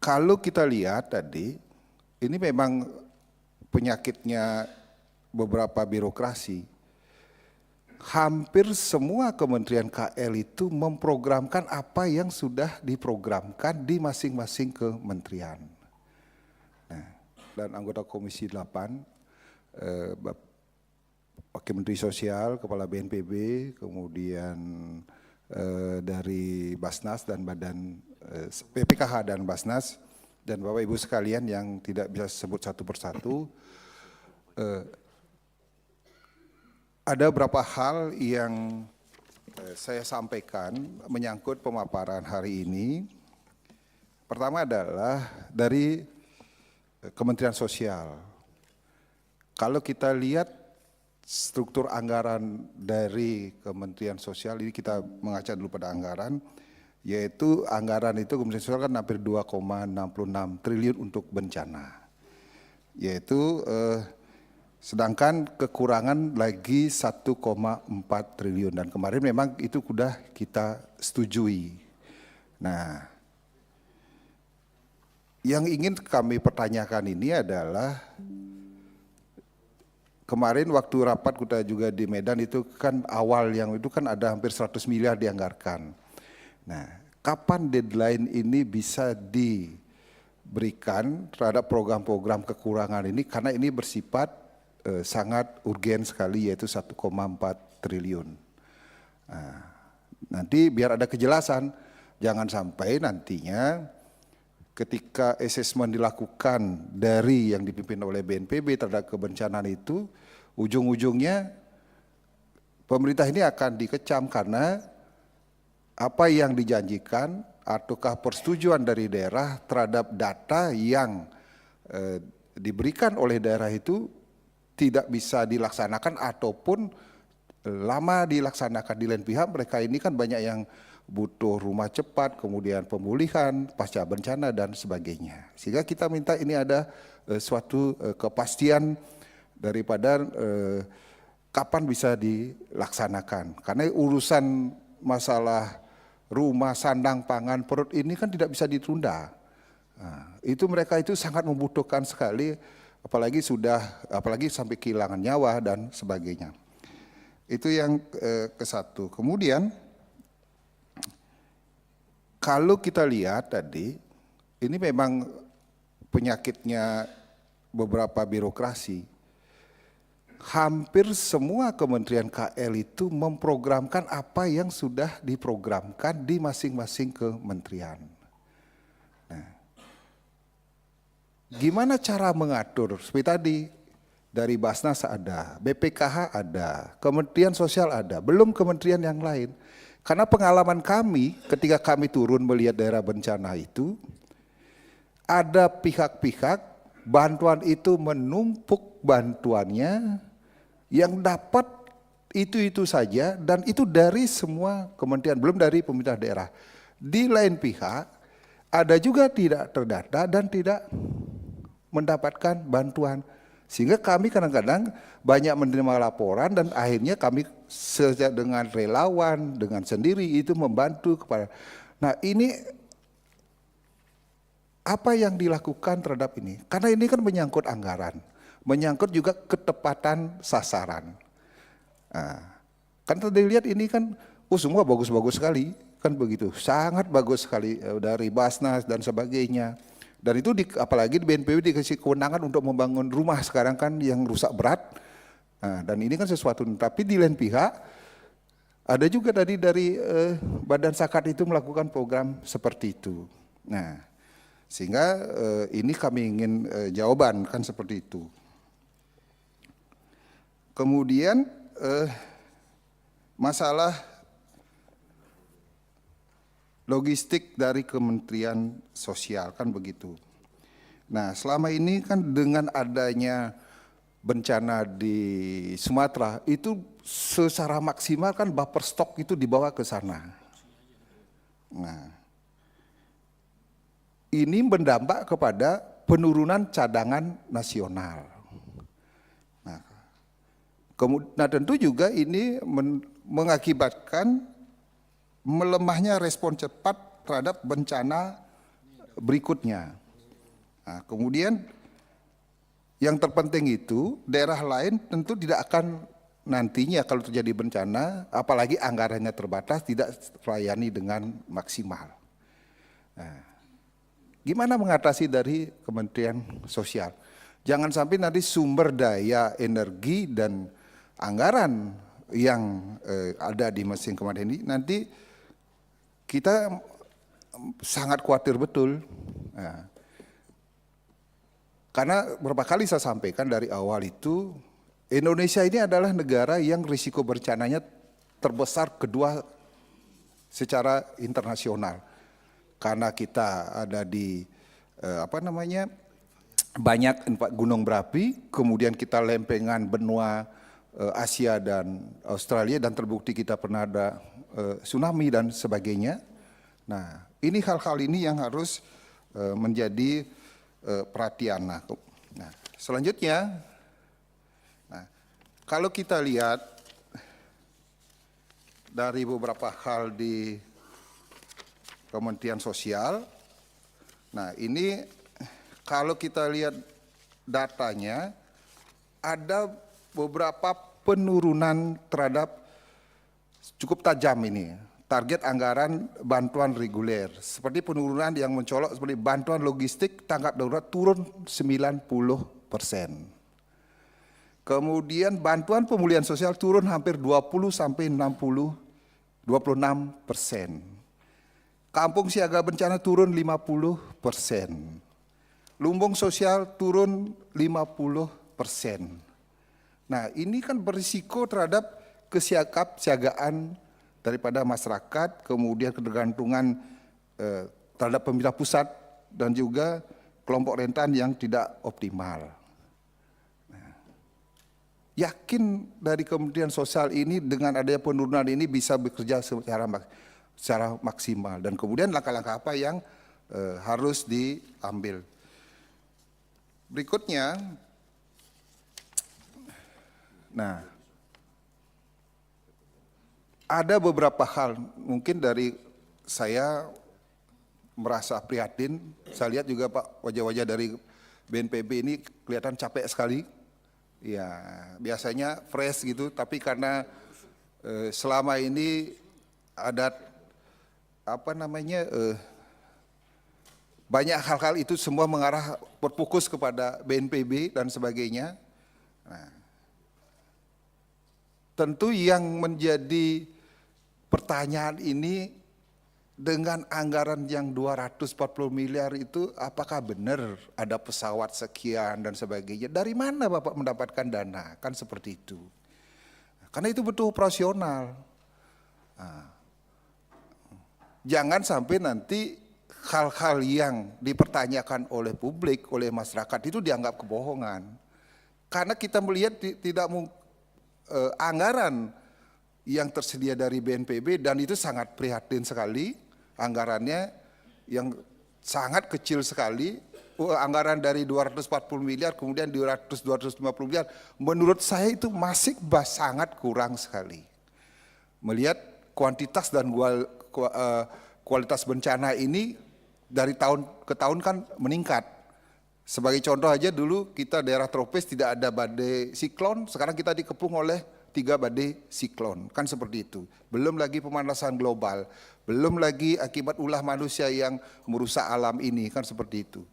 Kalau kita lihat tadi, ini memang penyakitnya beberapa birokrasi. Hampir semua kementerian KL itu memprogramkan apa yang sudah diprogramkan di masing-masing kementerian. Nah, dan anggota Komisi 8, Wakil Menteri Sosial, Kepala BNPB, kemudian dari Basnas dan Badan PPKH dan Basnas, dan Bapak Ibu sekalian yang tidak bisa sebut satu persatu, ada beberapa hal yang saya sampaikan menyangkut pemaparan hari ini. Pertama adalah dari Kementerian Sosial. Kalau kita lihat struktur anggaran dari Kementerian Sosial, ini kita mengaca dulu pada anggaran, yaitu anggaran itu Kementerian Sosial kan hampir 2,66 triliun untuk bencana. Yaitu sedangkan kekurangan lagi 1,4 triliun, dan kemarin memang itu sudah kita setujui. Nah, yang ingin kami pertanyakan ini adalah kemarin waktu rapat kita juga di Medan itu kan awal yang itu kan ada hampir 100 miliar dianggarkan. Nah, kapan deadline ini bisa diberikan terhadap program-program kekurangan ini, karena ini bersifat sangat urgen sekali, yaitu 1,4 triliun. Nah, nanti biar ada kejelasan, jangan sampai nantinya ketika asesmen dilakukan dari yang dipimpin oleh BNPB terhadap kebencanaan itu, ujung-ujungnya pemerintah ini akan dikecam karena apa yang dijanjikan ataukah persetujuan dari daerah terhadap data yang diberikan oleh daerah itu tidak bisa dilaksanakan ataupun lama dilaksanakan. Di lain pihak mereka ini kan banyak yang butuh rumah cepat, kemudian pemulihan pasca bencana dan sebagainya. Sehingga kita minta ini ada suatu kepastian daripada kapan bisa dilaksanakan. Karena urusan masalah rumah, sandang, pangan, perut ini kan tidak bisa ditunda. Nah, itu mereka itu sangat membutuhkan sekali, apalagi sampai kehilangan nyawa dan sebagainya. Itu yang ke satu. Kemudian kalau kita lihat tadi, ini memang penyakitnya beberapa birokrasi. Hampir semua kementerian KL itu memprogramkan apa yang sudah diprogramkan di masing-masing kementerian. Gimana cara mengatur? Seperti tadi, dari Basnas ada, BPKH ada, Kementerian Sosial ada, belum kementerian yang lain. Karena pengalaman kami ketika kami turun melihat daerah bencana itu, ada pihak-pihak bantuan itu menumpuk bantuannya yang dapat itu saja, dan itu dari semua kementerian, belum dari pemerintah daerah. Di lain pihak, ada juga tidak terdata dan tidak mendapatkan bantuan. Sehingga kami kadang-kadang banyak menerima laporan dan akhirnya kami dengan relawan, dengan sendiri itu membantu kepada. Nah, ini apa yang dilakukan terhadap ini? Karena ini kan menyangkut anggaran, menyangkut juga ketepatan sasaran. Nah, kan tadi lihat ini kan, semua bagus-bagus sekali, kan begitu, sangat bagus sekali dari Basnas dan sebagainya. Dan itu apalagi di BNPB dikasih kewenangan untuk membangun rumah sekarang kan yang rusak berat. Nah, dan ini kan sesuatu, tapi di lain pihak ada juga tadi dari Badan Zakat itu melakukan program seperti itu. Nah, sehingga ini kami ingin jawaban kan seperti itu. Kemudian masalah logistik dari Kementerian Sosial kan begitu. Nah, selama ini kan dengan adanya bencana di Sumatera itu secara maksimal kan buffer stok itu dibawa ke sana. Nah, ini berdampak kepada penurunan cadangan nasional. Nah, tentu juga ini mengakibatkan melemahnya respon cepat terhadap bencana berikutnya. Nah, kemudian yang terpenting itu daerah lain tentu tidak akan nantinya kalau terjadi bencana, apalagi anggarannya terbatas, tidak terlayani dengan maksimal. Nah, gimana mengatasi dari Kementerian Sosial? Jangan sampai nanti sumber daya energi dan anggaran yang ada di mesin kemarin ini nanti kita sangat khawatir betul. Nah, karena beberapa kali saya sampaikan dari awal itu, Indonesia ini adalah negara yang risiko bencananya terbesar kedua secara internasional. Karena kita ada di banyak gunung berapi, kemudian kita lempengan benua Asia dan Australia, dan terbukti kita pernah ada tsunami dan sebagainya. Nah, ini hal-hal ini yang harus menjadi perhatian. Nah, selanjutnya, kalau kita lihat dari beberapa hal di Kementerian Sosial, nah ini kalau kita lihat datanya, ada beberapa penurunan terhadap cukup tajam ini. Target anggaran bantuan reguler, seperti penurunan yang mencolok seperti bantuan logistik tanggap darurat turun 90%. Kemudian bantuan pemulihan sosial turun hampir 26%. Kampung siaga bencana turun 50%. Lumbung sosial turun 50%. Nah, ini kan berisiko terhadap kesiapsiagaan daripada masyarakat, kemudian ketergantungan terhadap pemerintah pusat dan juga kelompok rentan yang tidak optimal. Yakin dari Kementerian Sosial ini dengan adanya penurunan ini bisa bekerja secara maksimal, dan kemudian langkah-langkah apa yang harus diambil. Berikutnya, nah, ada beberapa hal mungkin dari saya merasa prihatin. Saya lihat juga Pak, wajah-wajah dari BNPB ini kelihatan capek sekali. Ya, biasanya fresh gitu, tapi karena selama ini ada banyak hal-hal itu semua mengarah berfokus kepada BNPB dan sebagainya. Nah, tentu yang menjadi pertanyaan ini, dengan anggaran yang 240 miliar itu apakah benar ada pesawat sekian dan sebagainya? Dari mana Bapak mendapatkan dana? Kan seperti itu. Karena itu betul operasional. Nah, jangan sampai nanti hal-hal yang dipertanyakan oleh publik, oleh masyarakat itu dianggap kebohongan. Karena kita melihat tidak anggaran yang tersedia dari BNPB, dan itu sangat prihatin sekali. Anggarannya yang sangat kecil sekali, anggaran dari 240 miliar kemudian 250 miliar, menurut saya itu masih sangat kurang sekali. Melihat kuantitas dan kualitas bencana ini dari tahun ke tahun kan meningkat. Sebagai contoh aja, dulu kita daerah tropis tidak ada badai siklon, sekarang kita dikepung oleh 3 badai siklon, kan seperti itu. Belum lagi pemanasan global, belum lagi akibat ulah manusia yang merusak alam ini, kan seperti itu.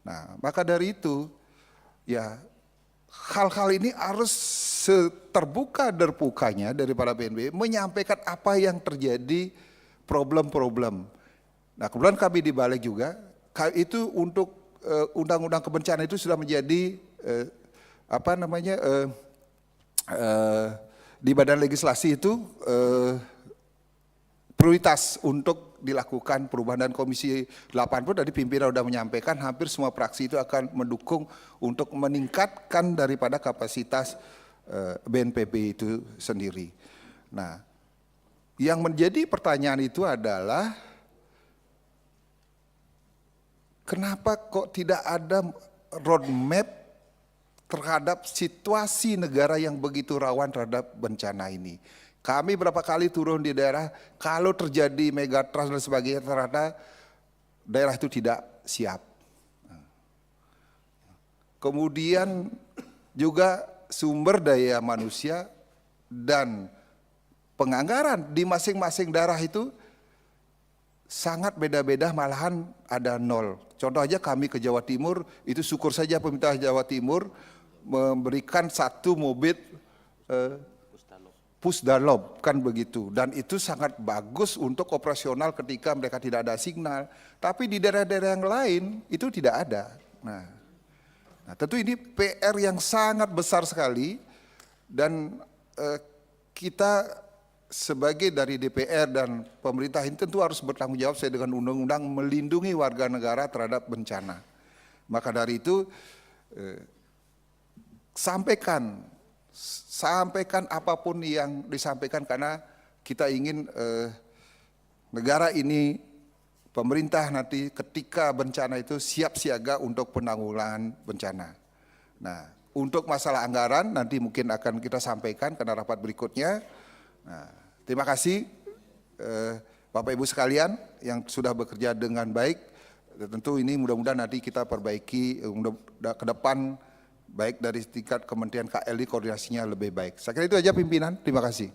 Nah, maka dari itu, ya hal-hal ini harus terbuka terbukanya dari para BNPB menyampaikan apa yang terjadi, problem-problem. Nah, kemudian kami dibalik juga, itu untuk undang-undang kebencanaan itu sudah menjadi di badan legislasi itu prioritas untuk dilakukan perubahan, dan Komisi 8 pun tadi pimpinan sudah menyampaikan hampir semua fraksi itu akan mendukung untuk meningkatkan daripada kapasitas BNPB itu sendiri. Nah, yang menjadi pertanyaan itu adalah kenapa kok tidak ada roadmap terhadap situasi negara yang begitu rawan terhadap bencana ini. Kami berapa kali turun di daerah, kalau terjadi megatrust dan sebagainya, ternyata daerah itu tidak siap. Kemudian juga sumber daya manusia dan penganggaran di masing-masing daerah itu sangat beda-beda, malahan ada nol. Contoh aja kami ke Jawa Timur, itu syukur saja pemerintah Jawa Timur memberikan 1 mobil Pusdalob, kan begitu. Dan itu sangat bagus untuk operasional ketika mereka tidak ada signal. Tapi di daerah-daerah yang lain itu tidak ada. Nah, tentu ini PR yang sangat besar sekali, dan kita sebagai dari DPR dan pemerintah ini tentu harus bertanggung jawab sesuai dengan undang-undang melindungi warga negara terhadap bencana. Maka dari itu sampaikan apapun yang disampaikan, karena kita ingin negara ini, pemerintah nanti ketika bencana itu siap siaga untuk penanggulangan bencana. Nah, untuk masalah anggaran nanti mungkin akan kita sampaikan karena rapat berikutnya. Nah, terima kasih Bapak Ibu sekalian yang sudah bekerja dengan baik. Tentu ini mudah-mudahan nanti kita perbaiki ke depan, baik dari tingkat Kementerian KLI koordinasinya lebih baik. Saya kira itu aja pimpinan, terima kasih.